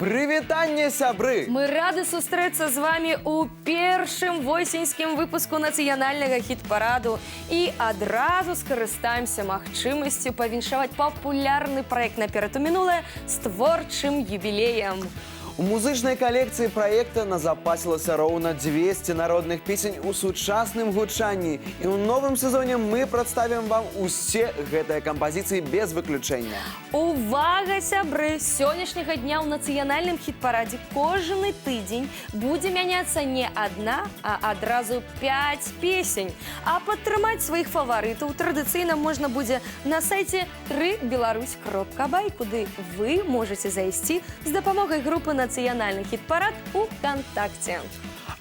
Прывітанне, сябры! Мы рады сустрэцца з вами у першым восеньскім выпуску нацыянальнага хіт-параду і адразу скарыстаемся магчымасцю павіншаваць папулярны праект наперад у мінулае з творчым юбілеем. У музычнай калекцыі праекта назапасілася роўна 200 народных песень у сучасным гучанні. І ў новым сезоне мы прадставім вам усе гэтыя кампазіцыі без выключэння. Увага, сябры! З сённяшняга дня ў нацыянальным хіт-парадзе кожны тыдзень будзе мяняцца не адна, а адразу 5 песень. А падтрымаць сваіх фаварытаў традыцыйна можна будзе на сайце 3belarus.by, куды вы можаце зайсці з дапамогай групы «Нацыянальны хіт-парад» у ВКонтакце.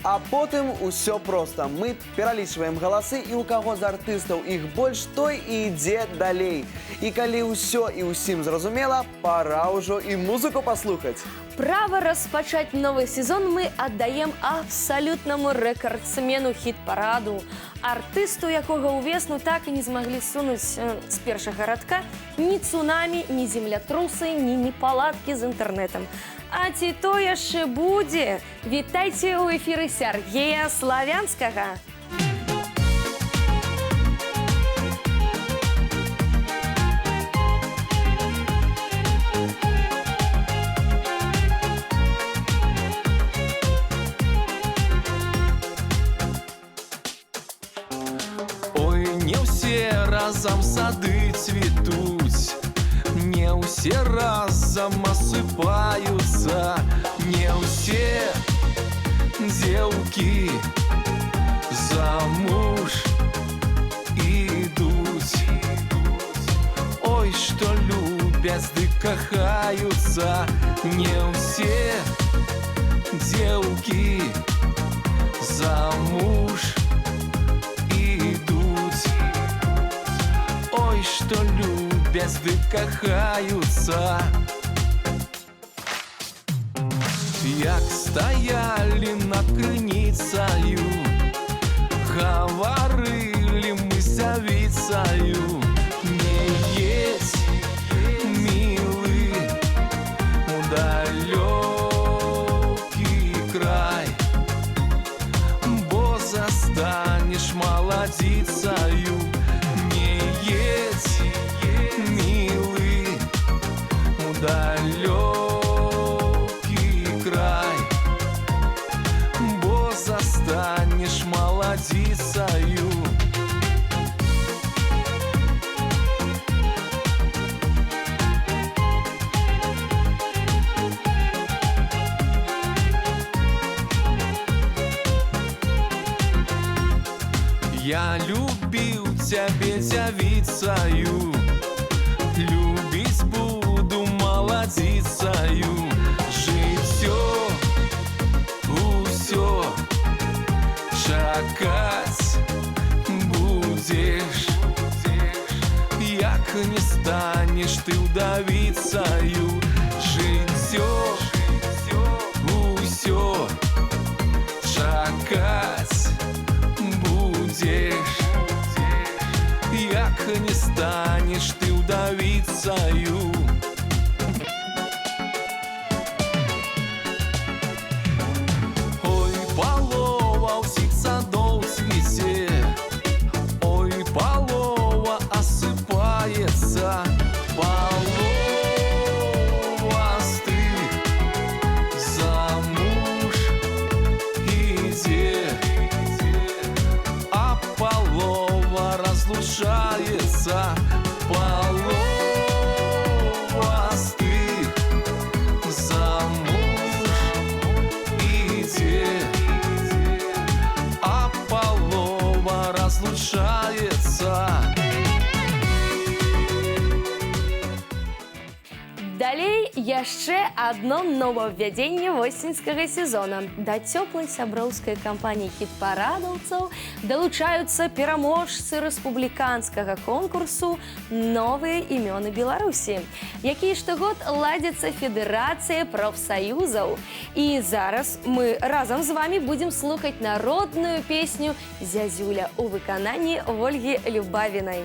А потым усё проста. Мы пералічваем галасы, і ў каго з артыстаў іх больш, той і ідзе далей. І калі ўсё і ўсім зразумела, пара ўжо і музыку паслухаць. Права распачаць новы сезон мы аддаем абсалютнаму рэкардсмену хіт-параду. Артысту, якога ўвесну так і не змаглі сунуць з першага радка ні цунамі, ні землятрусы, ні непаладкі з інтэрнэтам. А ці то яшчэ будзе? Вітайце ў эфіры Сергея Славянскага. Ой, не ўсе разам сады цвітуць, не ўсе разам асыпаюцца, не ўсе дзеўкі замуж ідуць. Ой, што любяць ды кахаюцца, не ўсе дзеўкі замуж ідуць. Ой, што любяць ды кахаюцца. Як стаялі над крыніцаю, гаварылі мы сявіцаю: не едзь, мілы, у далёкі край, бо застанеш маладзіцаю. Не едзь, мілы, у далёкі край, бо застанеш маладзіцаю. Я любіў цябе дзявіцаю, любіць буду маладзіцаю. Жыццё усё чакаць будзеш, як не станеш ты ўдавіцаю. Жыццё усё чакаць будзеш, як не станеш ты ўдавіцаю. Ой, палова ўсіх садоў цвіце, ой, палова асыпаецца, палова з тых замуж ідзе, а палова разлучаецца. Палова з тых замуж ідзе, а палова разлучаецца. Далей яшчэ адно новаўвядзенне восеньскага сезона. Да цёплай сяброўскай кампаніі хіт-парадаўцаў далучаюцца пераможцы рэспубліканскага конкурсу «Новыя імёны Беларусі», які штогод ладзіцца Федэрацыя прафсаюзаў. І зараз мы разам з вами будзем слухаць народную песню «Зязюля» у выкананні Ольгі Любавінай.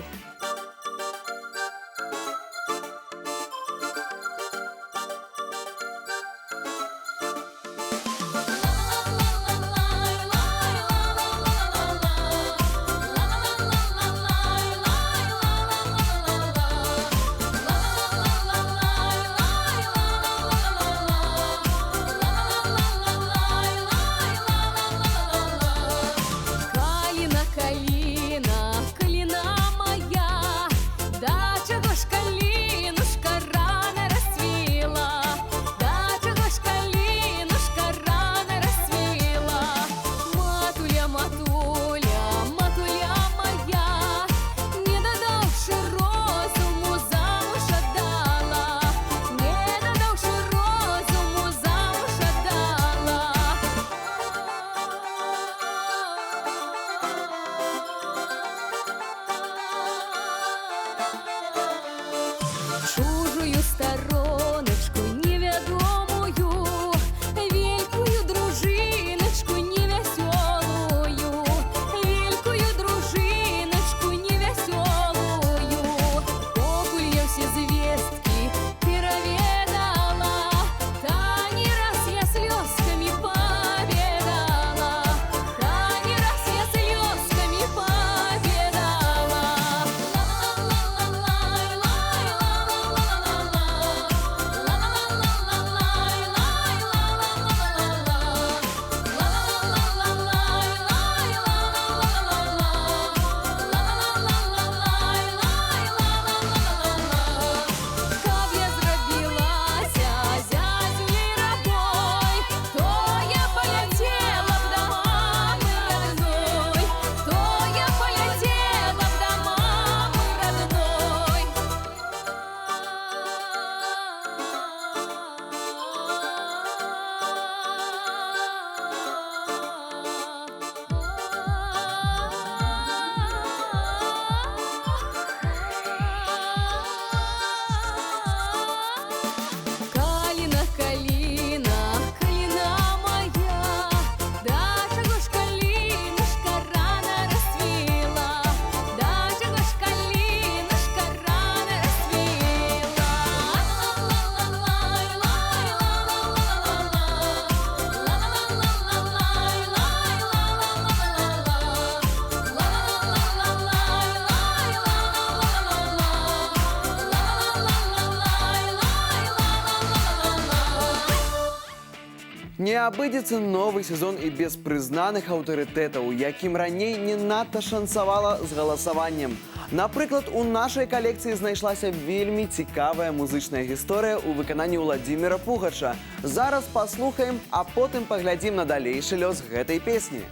Не абыдзецца новы сезон і без прызнаных аўтарытэтаў, якім раней не надта шанцавала з галасаваннем. Напрыклад, у нашай калекцыі знайшлася вельмі цікавая музычная гісторыя ў выкананні Владзіміра Пугача. Зараз паслухаем, а потым паглядзім на далейшы лёс гэтай песні.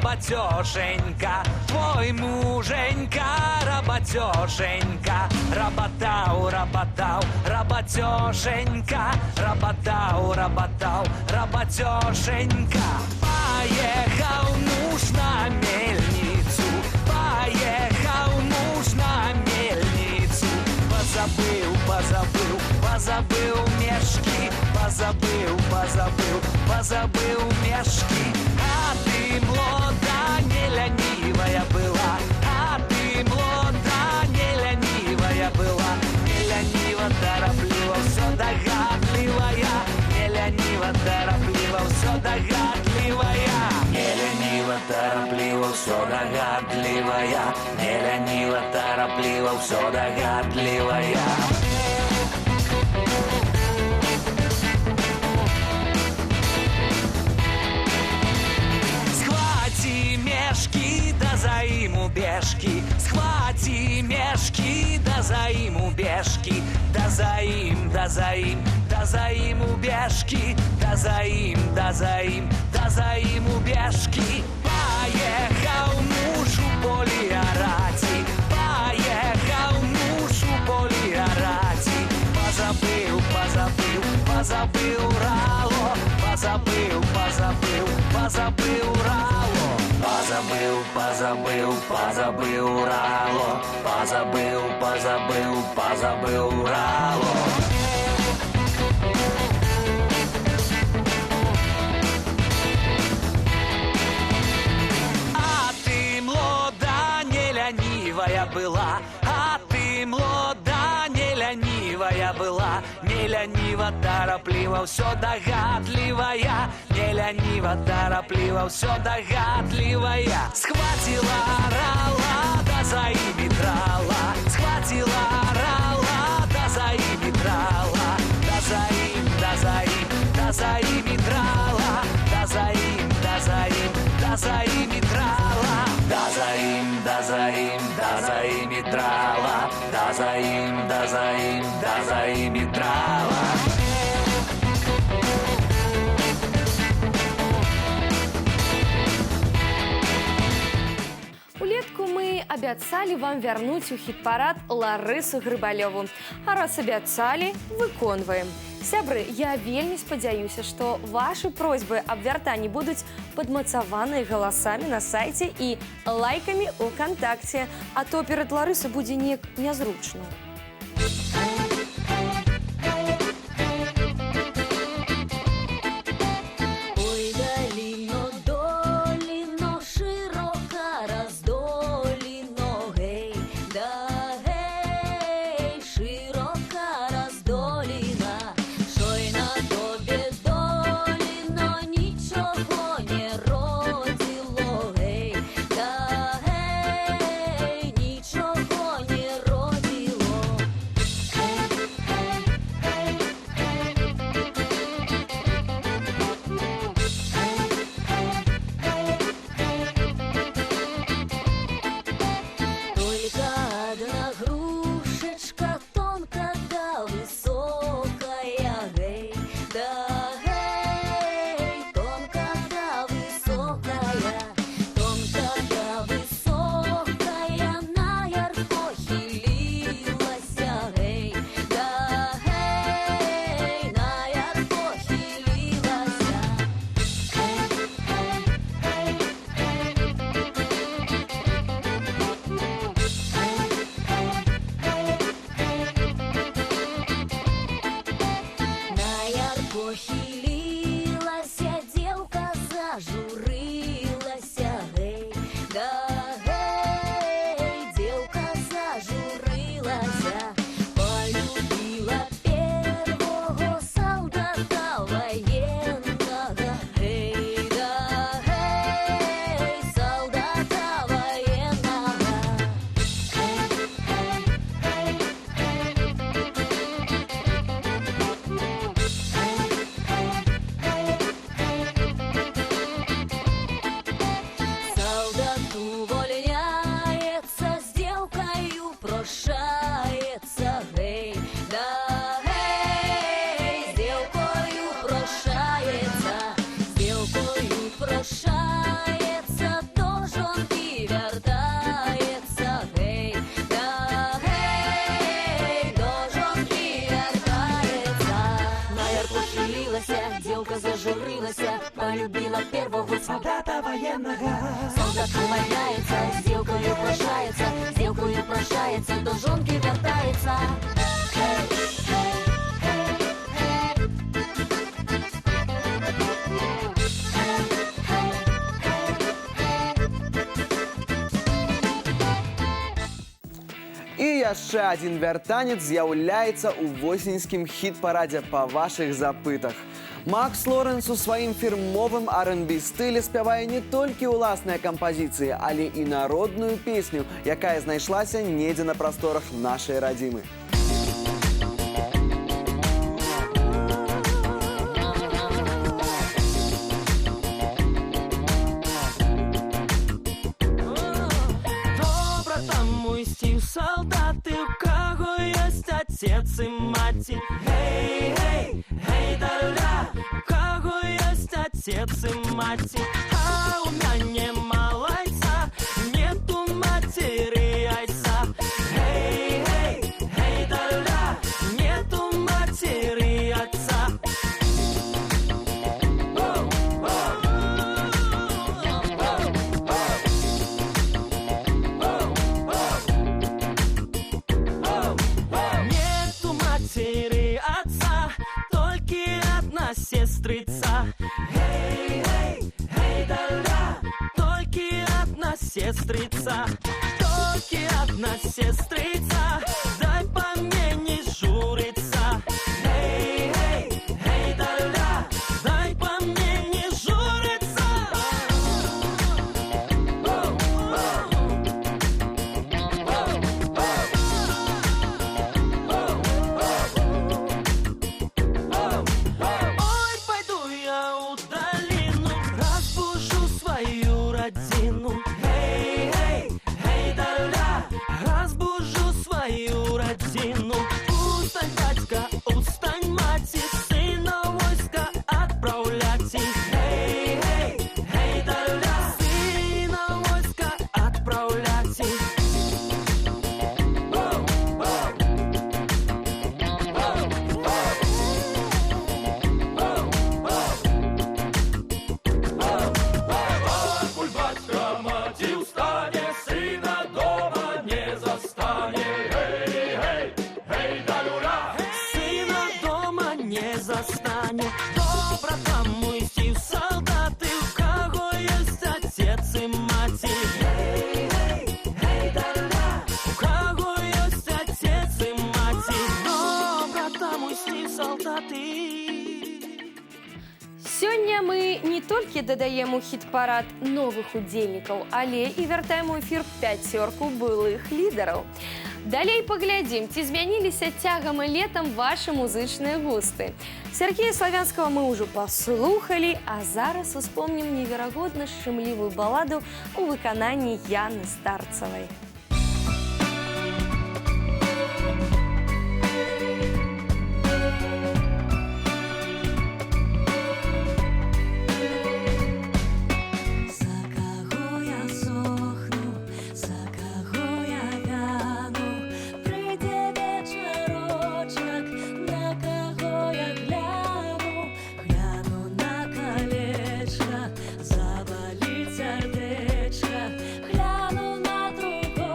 Работёшенька, твой муженька, работёшенька, работал, работал, работёшенька, работал, работал, работёшенька. Поехал муж на мельницу, поехал муж на мельницу. Позабыл, позабыл, позабыл мешки, позабыл, позабыл, позабыл мешки. А ты молода, не ленивая была, а ты молода, не ленивая была, не ленива, торопливо, все догадливая, не ленива, торопливо, все догадливая, не ленива, торопливо, все догадливая, не ленива, торопливо, все догадливая. Да за ему бешки, схвати мешки, да за ему бешки, да за им, да за им, да за ему бешки, да за им, да за им, да за ему бешки. Поехал муж у поле орати, поехал муж у поле орати. Позабыл, позабыл, позабыл рало, позабыл, позабыл, позабыл рало. Позабыл, позабыл, позабыл рало, позабыл, позабыл, позабыл рало. А ты молода, не ленивая была, а ты молода, не ленивая была, не ленива, торопливо, все догадливая, не ленива, торопливо, все догадливая. Схватила орала, да за ими драла, схватила орала, да за ими драла, да за им, да за им, да за ими драла, да за им, да за им, да за ими драла, да за им, да за им, да за ими драла, да за им, да за им, да за ими драла. Улетку мы обяцали вам вернуть у хит-парад Ларысу Грыбалёву. А раз обяцали, выконваем. Сябры, я вельмі спадзяюся, што вашы просьбы аб вяртанні будуць падмацаваныя галасамі на сайце і лайкамі ў кантакце, а то перад Ларысай будзе неяк нязручна. прощається, до жонки вертається. Гей, да гей, до жонки вертається. На ярку хилилася, дівка зажурилася, полюбила первого солдата воєнного. Солдат умовляється, з дівкою прощається, до жонки вертається. І яшчэ адзін вяртанец з'яўляецца ў восеньскім хіт-парадзе па вашых запытах. Макс Лоренс у сваім фірмовым R&B стылі спявае не толькі ўласныя кампазіцыі, але і народную песню, якая знайшлася недзе на прасторах нашай радзімы. Солдаты, у кого есть отец и мать. Гей, гей, гей, да-ля, у кого есть отец и мать. А у меня малайца, нету матери яйца. Гей, гей, гей, да-ля, нету матери яйца. Сестрица, гей, гей, гей, да-ля, только одна сестрица, только одна сестрица, дай по мне не журиться. Гей, гей, гей, да-ля, дай по мне не журиться. Гей, гей, гей, да-ля, разбужу свою родину. Устань, батька, устань, мать, сына войска отправлять. Гей, гей, гей, да-ля, сына войска отправлять. Добро там уйти в солдаты, у кого есть отец и мать. Гей, гей, гей, да-ля, у кого есть отец и мать. Добро там уйти в солдаты. Сёння мы не толькі дадаем у хіт-парад новых удзельнікаў, але і вяртаем у эфір пяцёрку былых лідараў. Далей паглядзім, ці змяніліся цягам і летам вашы музычныя густы. Сергея Славянскага мы ўжо паслухалі, а зараз успомнім неверагодна шчымлівую баладу ў выкананні Яны Старцавай. Гляну на другого.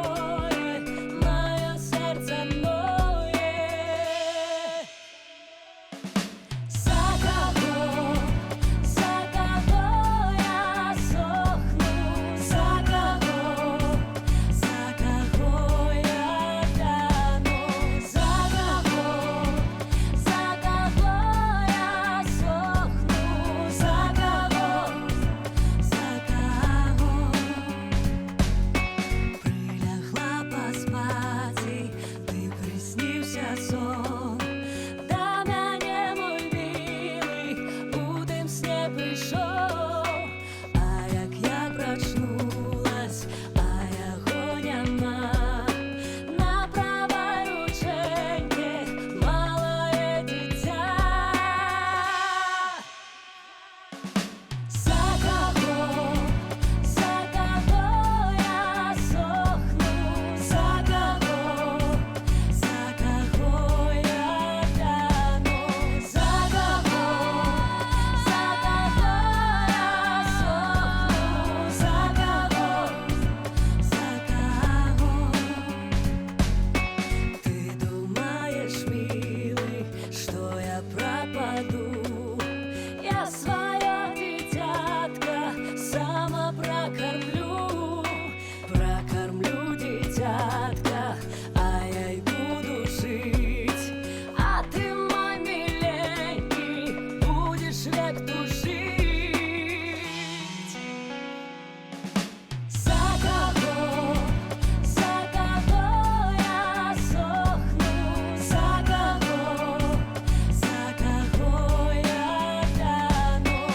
сама прокормлю, прокормлю дитятка, а я й буду жить. А ты, мой миленький, будешь век тужить. За кого я сохну, за кого я тяну,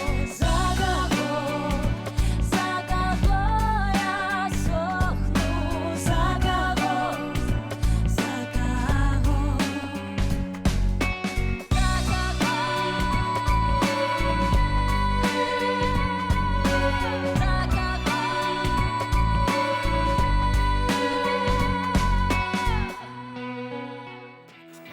за кого я сохну, за кого.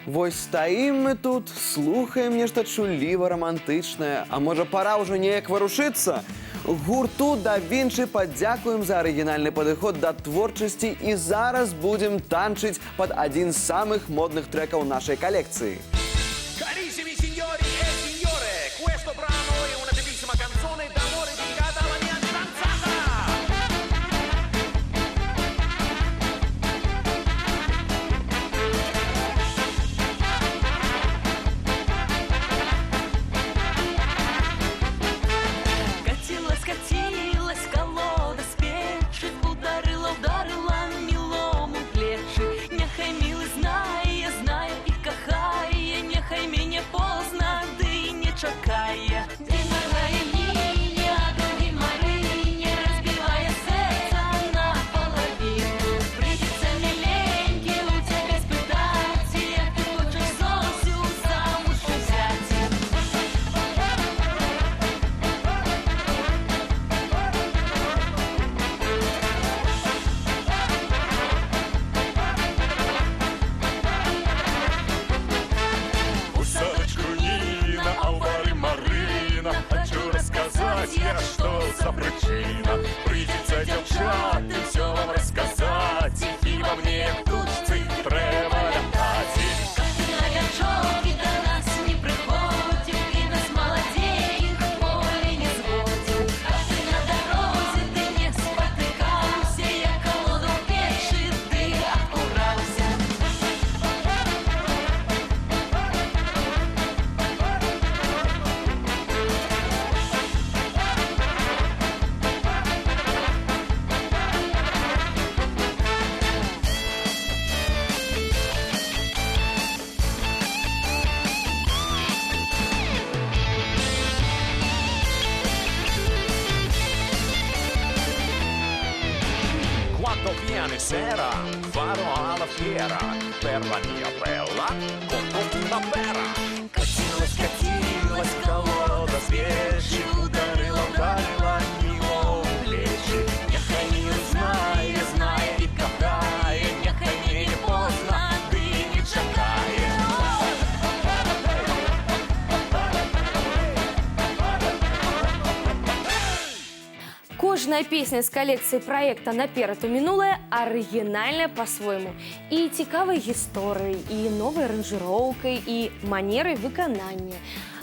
Вось стаім мы тут, слухаем нешта чуліва романтычнае. А можа, пора ўжо неяк варушыцца? Гурту Да Вінчы падзякуем за арыгінальны падыход да творчасці і зараз будзем танчыць пад адзін з самых модных трэкаў нашай калекцыі. Carissimi signori e signore, questo brano è una bellissima canzone d'amore dedicata alla mia fidanzata. Скатилась колода с печи, ударила милому плечи. Няхай милый знає і кохає, няхай мене поздно, да й не чекає. Ти дорогая Нине, а другой Марине, разбивая сердце наполовину. Придется миленький у тебя спитать, як ти хочеш Зосю замуж взять. Усадочку Нина, Алвары Марина, хочу рассказать я, что за причина. Придется девчатам все вам рассказать, и во мне тучцы треба лятать. Как ты на вячоки до нас не приходил, и нас молодеет в поле не сводил. Как ты на дороге, ты не спотыкался, я колоду в печи, ты обкурался. Quando viene sera farò alla fiera per la mia bella compro una pera. Катилась колода с печи, ударила милому плечи. Няхай милый знає і кохає, няхай мені поздно, да й не чекає. Кожная песня з калекцыі праекта «Наперад у мінулае» арыгінальная па-свойму. І цікавай гісторыяй, і новай аранжыроўкай, і манерай выканання.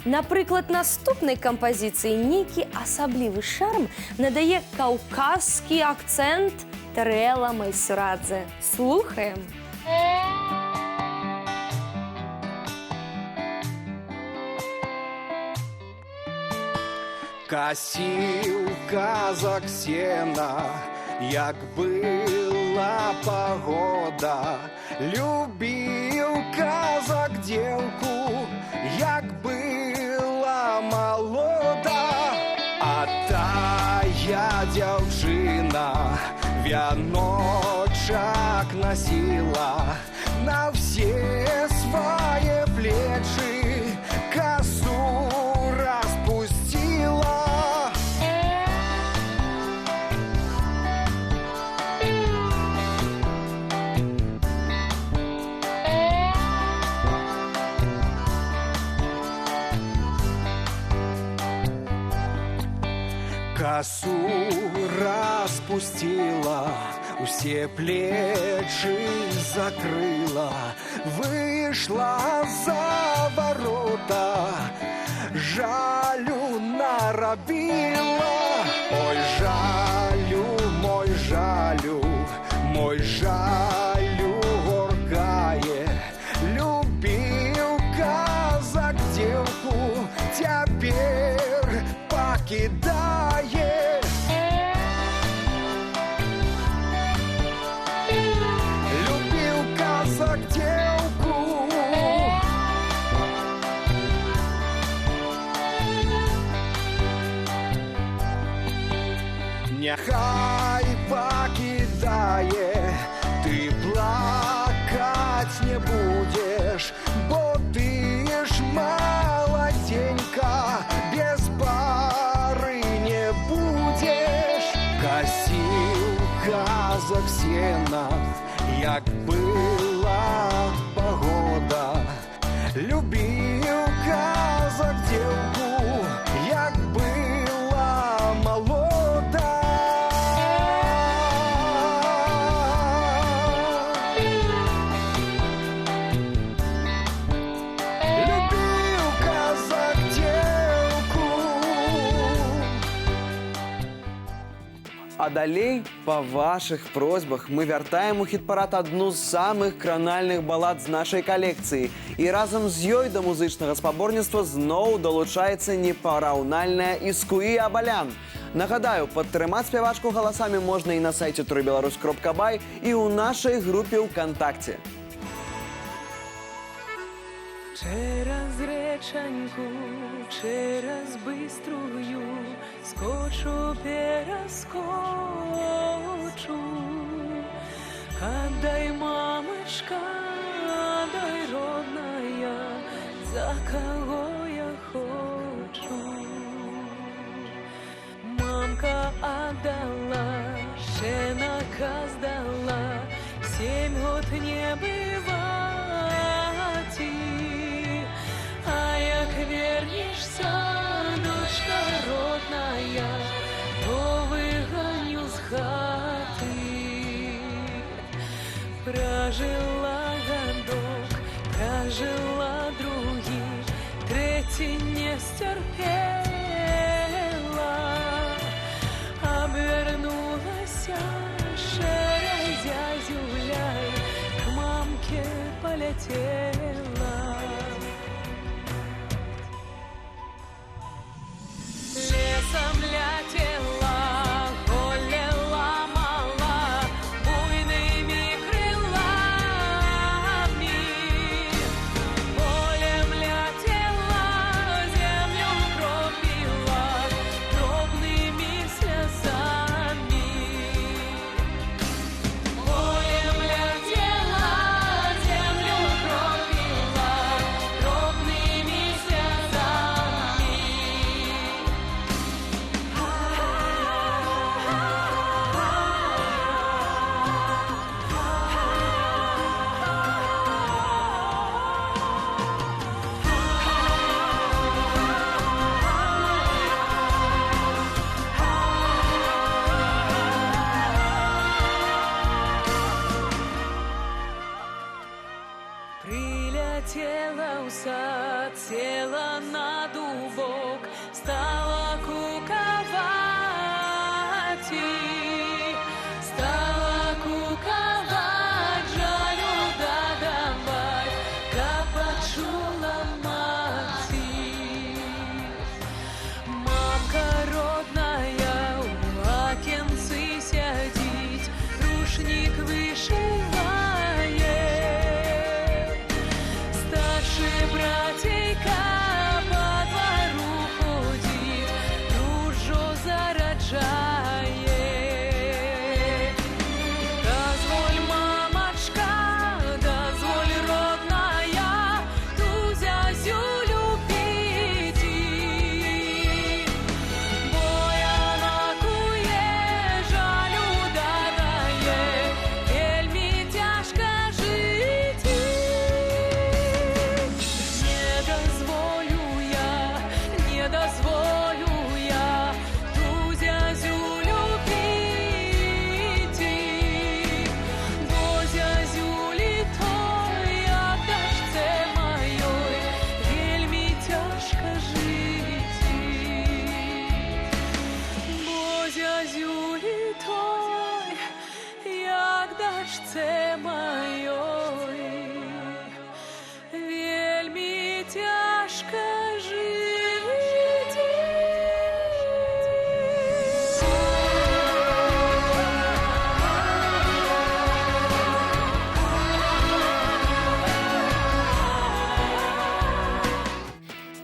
Напрыклад, наступнай кампазіцыі нейкі асаблівы шарм надае каўказскі акцэнт Тарела Майсурадзе. Слухаем. Косил казак сена, як была погода. Любил казак девку, як была молода. А тая девчина вяночак носила, на все свои плечи косу распустила. Косу распустила, все плечи закрыла, вышла за ворота, жалю наробила. Ой, меня. Хай покидае, ты плакать не будешь, бо ты ж молоденька, без пары не будешь. Косил казак сена, як была погода. Любил казак девку, як была молода. Любил казак девку. А далей, па вашых просьбах, мы вяртаем у хіт-парад адну з самых кранальных балад з нашай калекцыі. І разам з ёй да музычнага спаборніцтва зноў далучаецца непараўнальная Іскуі Абалян. Нагадаю, падтрымаць спявачку галасамі можна і на сайце turybelaruсь.by, і ў нашай групе ВКонтакте. Через реченьку, через биструю, скочу, перескочу. Отдай, мамочка, отдай, родная, за кого я хочу. Мамка отдала, ще наказ дала, 7 год не бывать. А як вернешься, дочка родная, то выгоню с хаты. Прожила годок, прожила другий, третий не стерпела. Обернулась шерой зязюляй, к мамке полетела. Лесом летела, голела мала, буйными крылами. Полем летела, землю кропила, дробными слезами. Полем летела, землю кропила, дробными слезами. Прилетела в сад, села на дубок, стала куковать. Стала куковать, жалю да давай, капачула мати. Мамка родная, у окенцы сядить, рушник вышивает. Старший братейка по двору ходит, дружу зараджает. Дозволь, мамочка, дозволь, родная, ту зязюлю любить. Бо яна куе, жалю да дае, вельми тяжко жить. Не дозволю я ту зязюлю любить. Бо зязюлі той, як дачце моей, вельми тяжко жить. Бо зязюлі той, як дачце моей, вельми тяжко жить.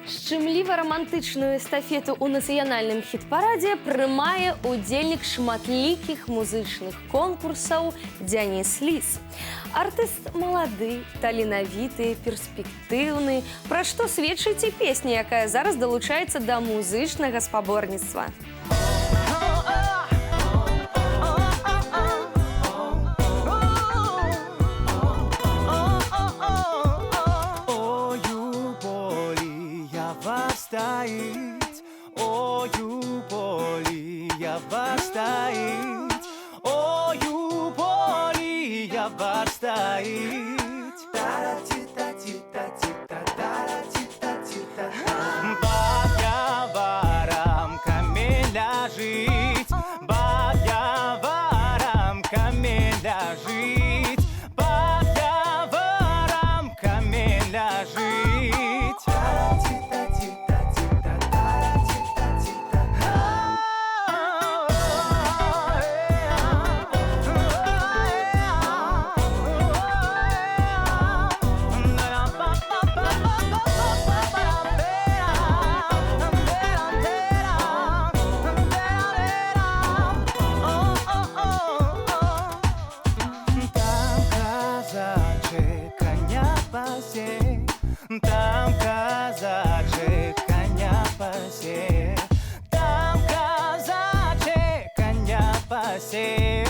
Щемліва романтычную эстафету ў нацыянальным хіт-парадзе прымае удзельнік шматлікіх музычных конкурсаў Дзяніс Ліс. Артыст малады, таленавіты, перспектыўны, пра што сведчыць і песня, якая зараз далучаецца да музычнага спаборніцтва. Ою полі я вас стоїть, ою полі я вас стоїть. Под явором камень ляжить, под явором камень ляжить, под явором камень ляжить. Там казачек коня пасе, там казачек коня пасе.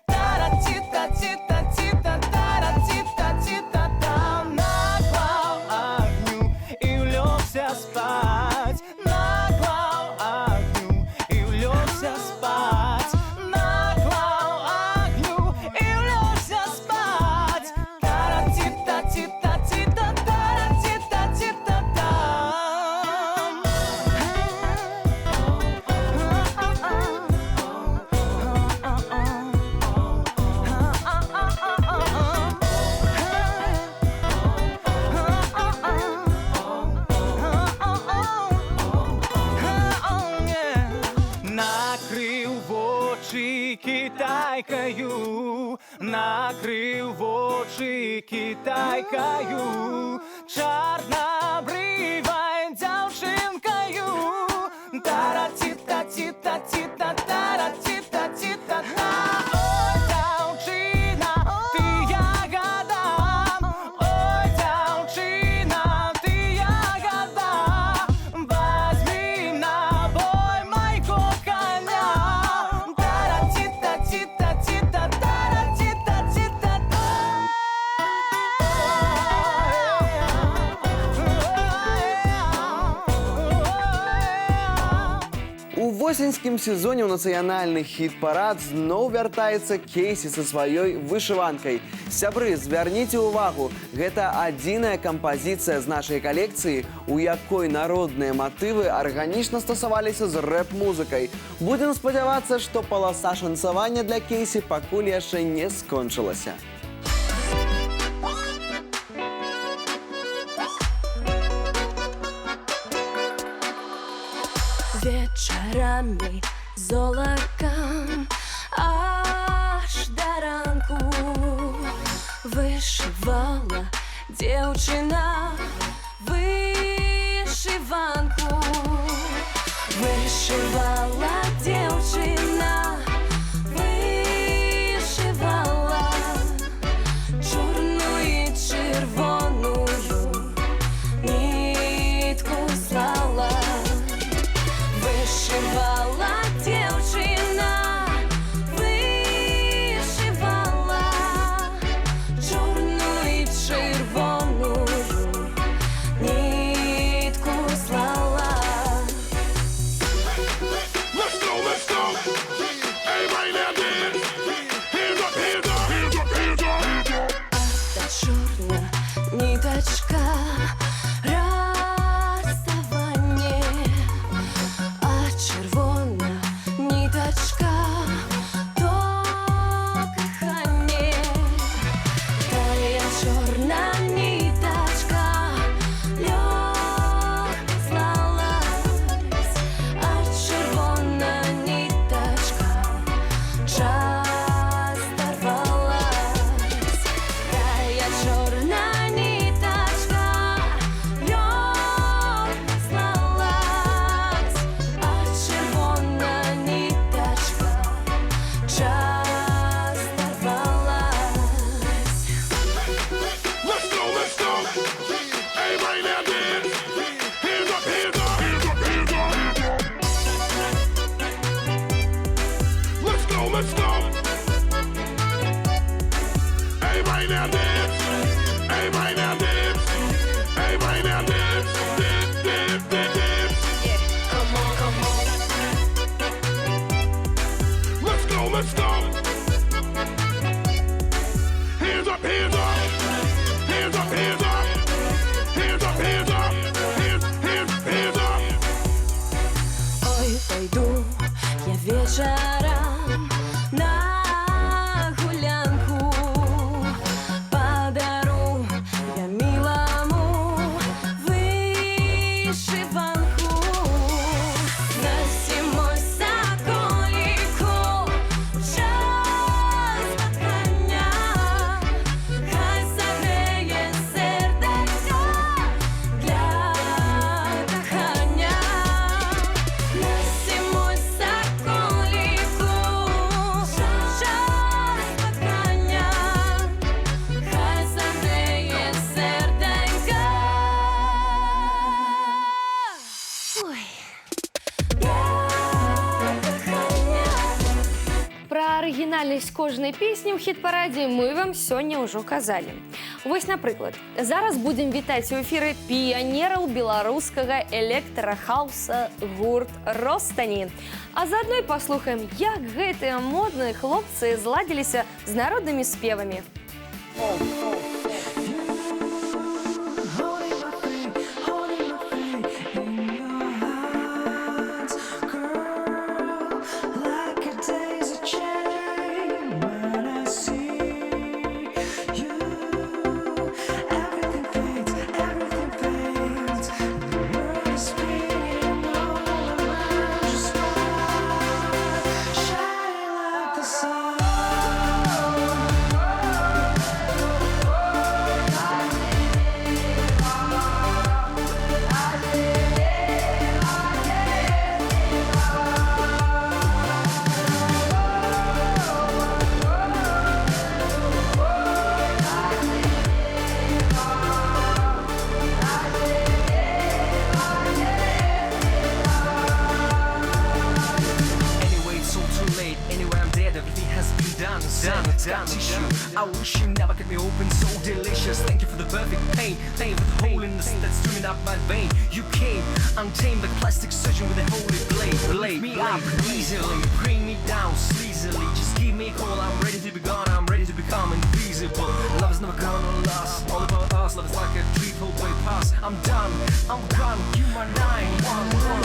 Тара-тита-тита-тита, тара-тита-тита, там наклал огню и улегся спать. Наклал огню и улегся спать. Наклал огню и улегся спать. Тара-тита-тита-тита, тара-тита-тита, там. Накрив очі китайкою, накрив очі китайкою, чорнобривою дівчинкою. Тара-тіта-тіта-тіта, тара-тіта-тіта, та. Ой, дівчина, ти ягода, ой, дівчина, ти ягода, возьми на бой майко коня. Тара-тіта-тіта-тіта, тара-тіта-тіта, та. У восеньскім сезоне ў нацыянальны хіт-парад зноў вяртаецца Кейсі са сваёй вышыванкай. Сябры, звярніце ўвагу, гэта адзіная кампазіцыя з нашай калекцыі, у якой народныя матывы арганічна стасаваліся з рэп-музыкай. Будзем спадзявацца, што паласа шанцавання для Кейсі пакуль яшчэ не скончылася. Вечорами золоком аж до ранку вышивала девчина вышиванку. Вышивала девчина, вышивала чорную и червоную нитку слала. Вышивала девчина, go, let's go. Hands up, hands up. Hands up, hands up. Hands up, hands up. Hands up. Ой, пойду я вечером на гулянку, подарю я милому вышиванку. Носимой соколику час кохання, хай согреє серденько для кохання. Носимой соколику час кохання, хай согреє серденько. Ой, Пра арыгінальнасць кожнай песні ў хіт-парадзе мы вам сёння ўжо казалі. Вось, напрыклад, зараз будзем вітаць у эфіры піянераў беларускага электрахауса гурт Ростані. А заадно і паслухаем, як гэтыя модныя хлопцы зладзіліся з народнымі спевамі. Anyway, it's all too late. Anyway, I'm dead. Everything has been done. Done. Tissue. I wish you never cut me open. So delicious. Thank you for the perfect pain. Thank you for the hole in the sea that's swimming up my vein. You came untamed like plastic surgeon with a holy blade. Blade me up easily, bring me down sleazily. Just give me a call. I'm ready to be gone. I'm ready to become invisible. Love is never gonna last. All about us. Love is like a triple-way pass. I'm done. I'm gone. You my 911.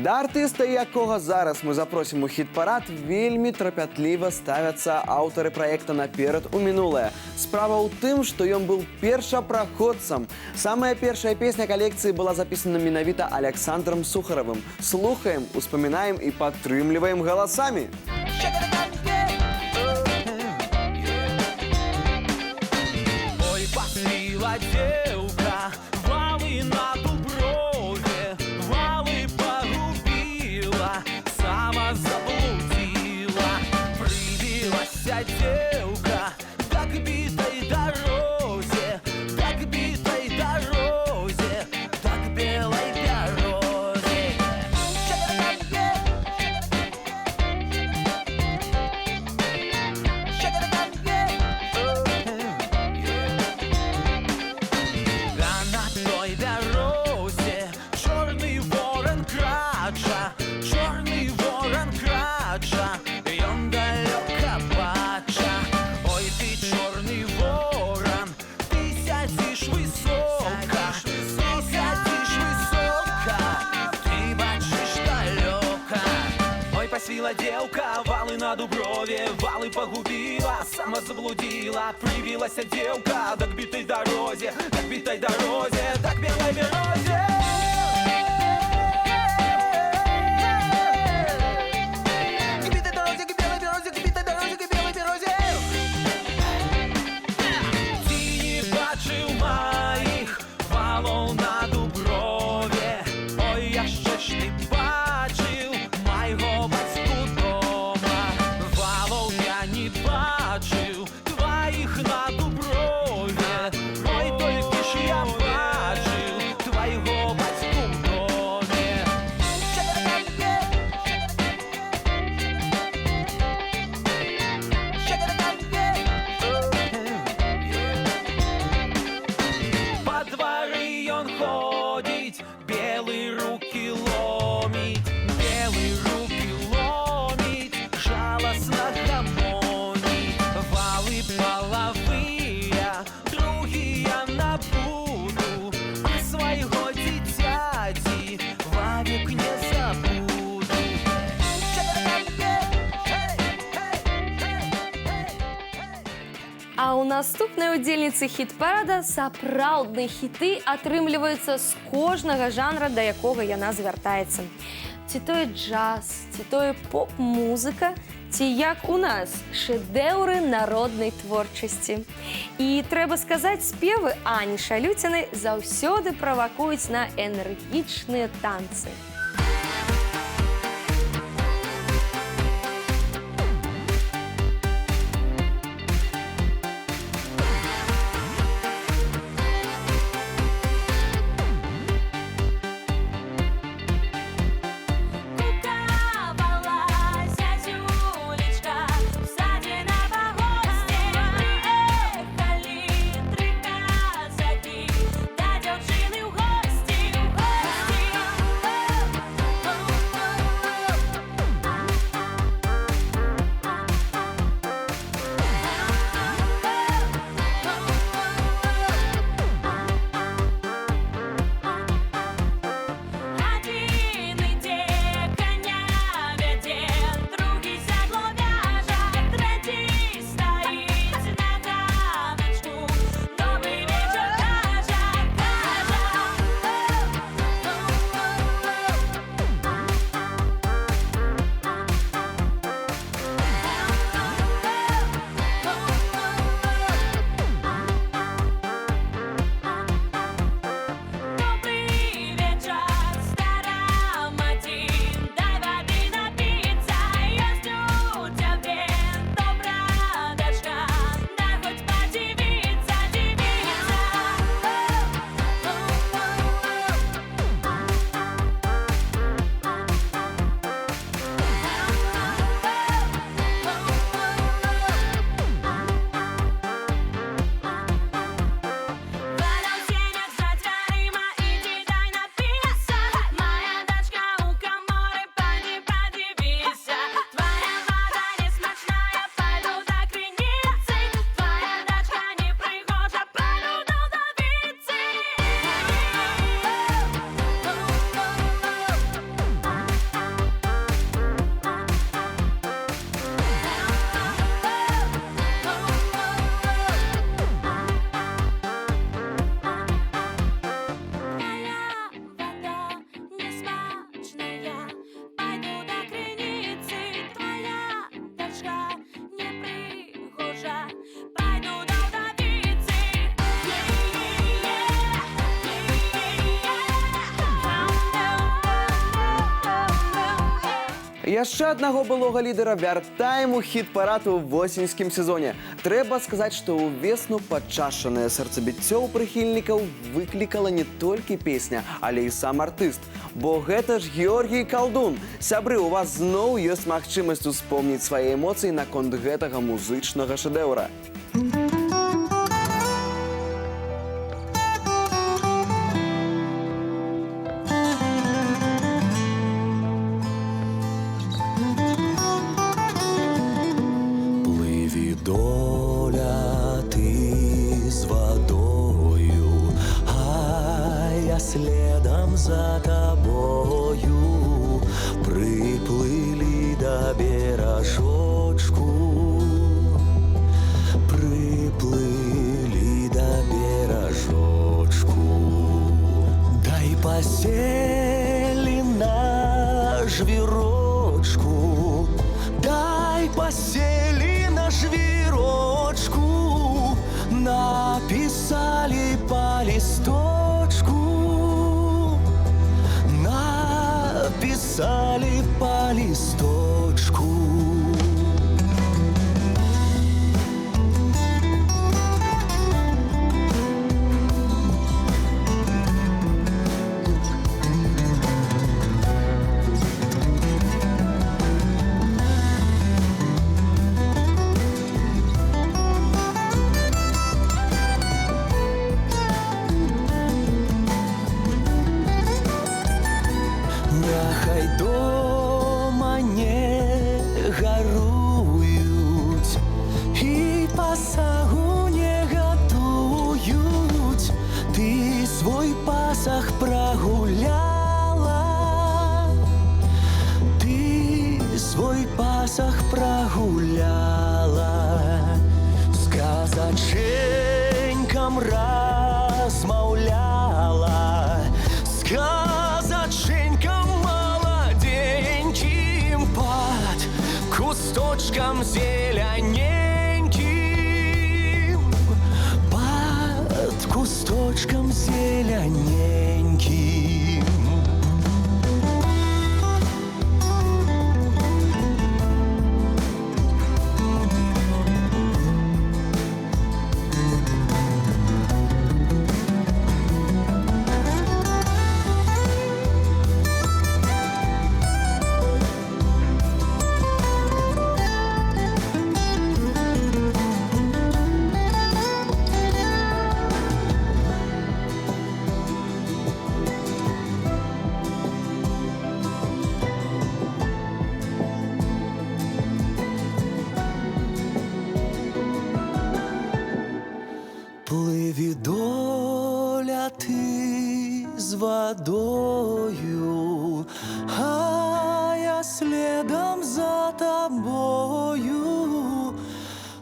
Да артыста, якога зараз мы запросім у хіт-парад, вельмі трапятліва ставяцца аўтары праекта наперад у мінулае. Справа ў тым, што ён быў першапраходцам. Самая першая песня калекцыі была запісана менавіта Александром Сухаровым. Слухаем, успамінаем і падтрымліваем галасамі. Ой, постріла дівка, вали на Дуброві, вали погубила, сама заблудила. Привілася дівка, так бітой дорозі, так бітой дорозі, так білой дорозі. А на той дорозі Мила девка, валы на Дуброве, валы погубила, сама заблудила. Привилася девка, да к битой дорозе, да к битой дорозе, да к белой березе. А у наступнай удзельніцы хіт-парада сапраўдныя хіты атрымліваюцца з кожнага жанра, да якога яна звяртаецца. Ці тое джаз, ці тое поп-музыка, ці як у нас шэдэўры народнай творчасці. І трэба сказаць, спевы Ані Шалюцінай заўсёды правакуюць на энергічныя танцы. Яшчэ аднаго былога лідара вяртаем у хіт-парад у восеньскім сезоне. Трэба сказаць, што ўвесну пачашанае сэрцабіццё ў прыхільнікаў выклікала не толькі песня, але і сам артыст. Бо гэта ж Георгій Калдун. Сябры, у вас зноў ёсць магчымасць успомніць свае эмоцыі наконт гэтага музычнага шэдэўра. Доля, ти з водою, а я следом за тобою. Приплыли до да беражочку, приплыли да беражочку. Дай посели на жвірочку, дай посели на жвірочку, написали по листочку, написали по листочку. Няхай дома не гарують і пасагу не готують. Ти свой пасах прогуляла, ти свой пасах прогуляла, з казаченьком размаўляла, з казаченьком молоденьким под кусточком зелененьким, под кусточком зелененьким. Пливі доля ти з водою, а я следом за тобою,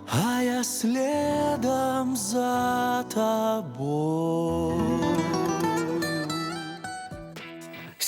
а я следом за тобою.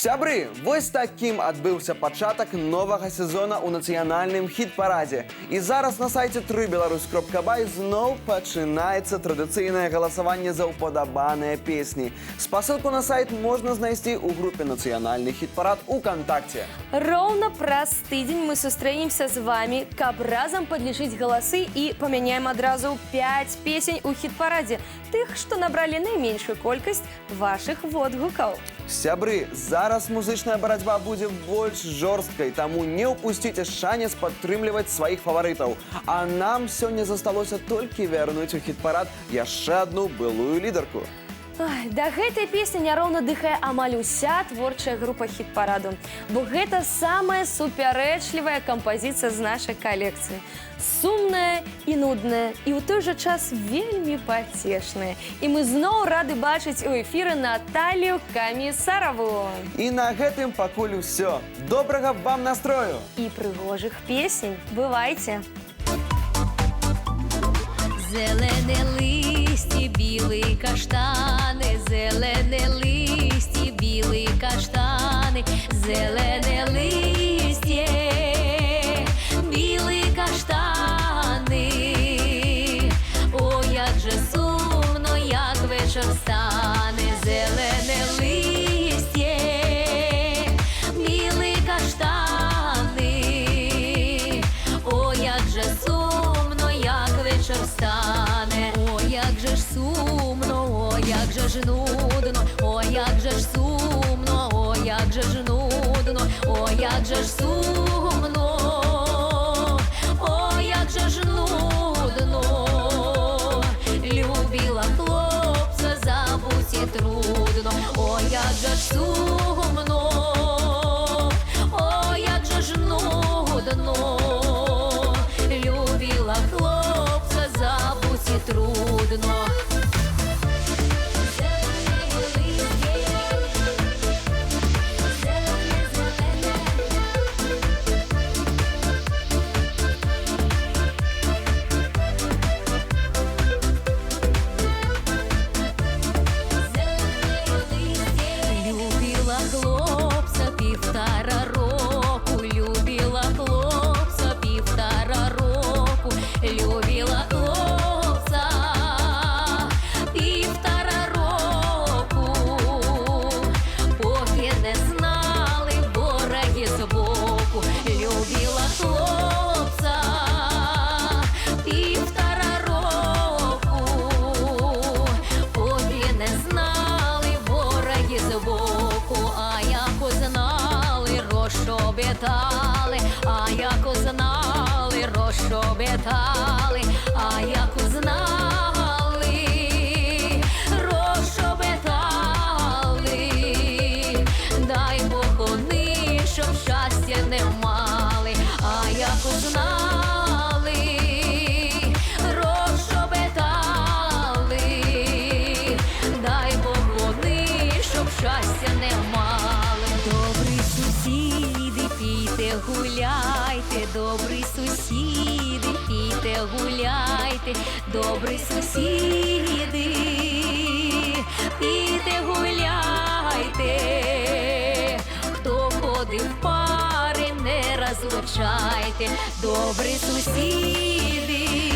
Сябры, вось такім адбыўся пачатак новага сезона ў нацыянальным хіт-парадзе. І зараз на сайце 3беларусь.бай зноў пачынаецца традыцыйнае галасаванне за ўпадабаныя песні. Спасылку на сайт можна знайсці ў групе «Нацыянальны хіт-парад» УКонтакце. Роўна праз тыдзень мы сустрэнемся з вами, каб разам падлічыць галасы і памяняем адразу 5 песень у хіт-парадзе, тых, што набралі найменшую колькасць вашых водгукаў. Сябры, зараз музычная барацьба будзе больш жорсткай, таму не ўпусціце шанец падтрымліваць сваіх фаварытаў. А нам сёння засталося толькі вярнуць у хіт-парад яшчэ адну былую лідарку. Ай, да гэтай песні няроўна дыхае амаль уся творчая група хіт-параду, бо гэта самая супярэчлівая кампазіцыя з нашай калекцыі. Сумная і нудная, і ў той жа час вельмі пацешная. І мы зноў рады бачыць у эфіры Наталію Камісараву. І на гэтым пакуль усё. Добрага вам настрою! І прыгожых песень. Бывайце! Зелене листі, білі каштани, зелене листі, білі каштани, зелене листє, білі каштани. О, як же сумно, як вечір стане, зелене листє, білі каштани. О, як же сумно, як вечір стане, о, як же ж сумно, о, як же ж нудно, о, як же ж сумно, о, як же ж нудно, о, як же ж сумно, о, як же ж нудно. Любила хлопця, забуть і трудно, о, як же ж сумно, о, як же ж нудно. Любила хлопця, забуть і трудно. Зелене, зелене, розшобітали, а як узнали, розшобітали, а як узнали, розшобітали. Дай Бог вони, щоб щастя не мали, а як узнали, розшобітали. Дай Бог вони, щоб щастя не мали. Добрі сусіди, пійте, гуляйте, добрі сусіди, пійте, гуляйте, добрі сусіди, пійте, гуляйте. Хто ходив в пари, не розлучайте, добрі сусіди.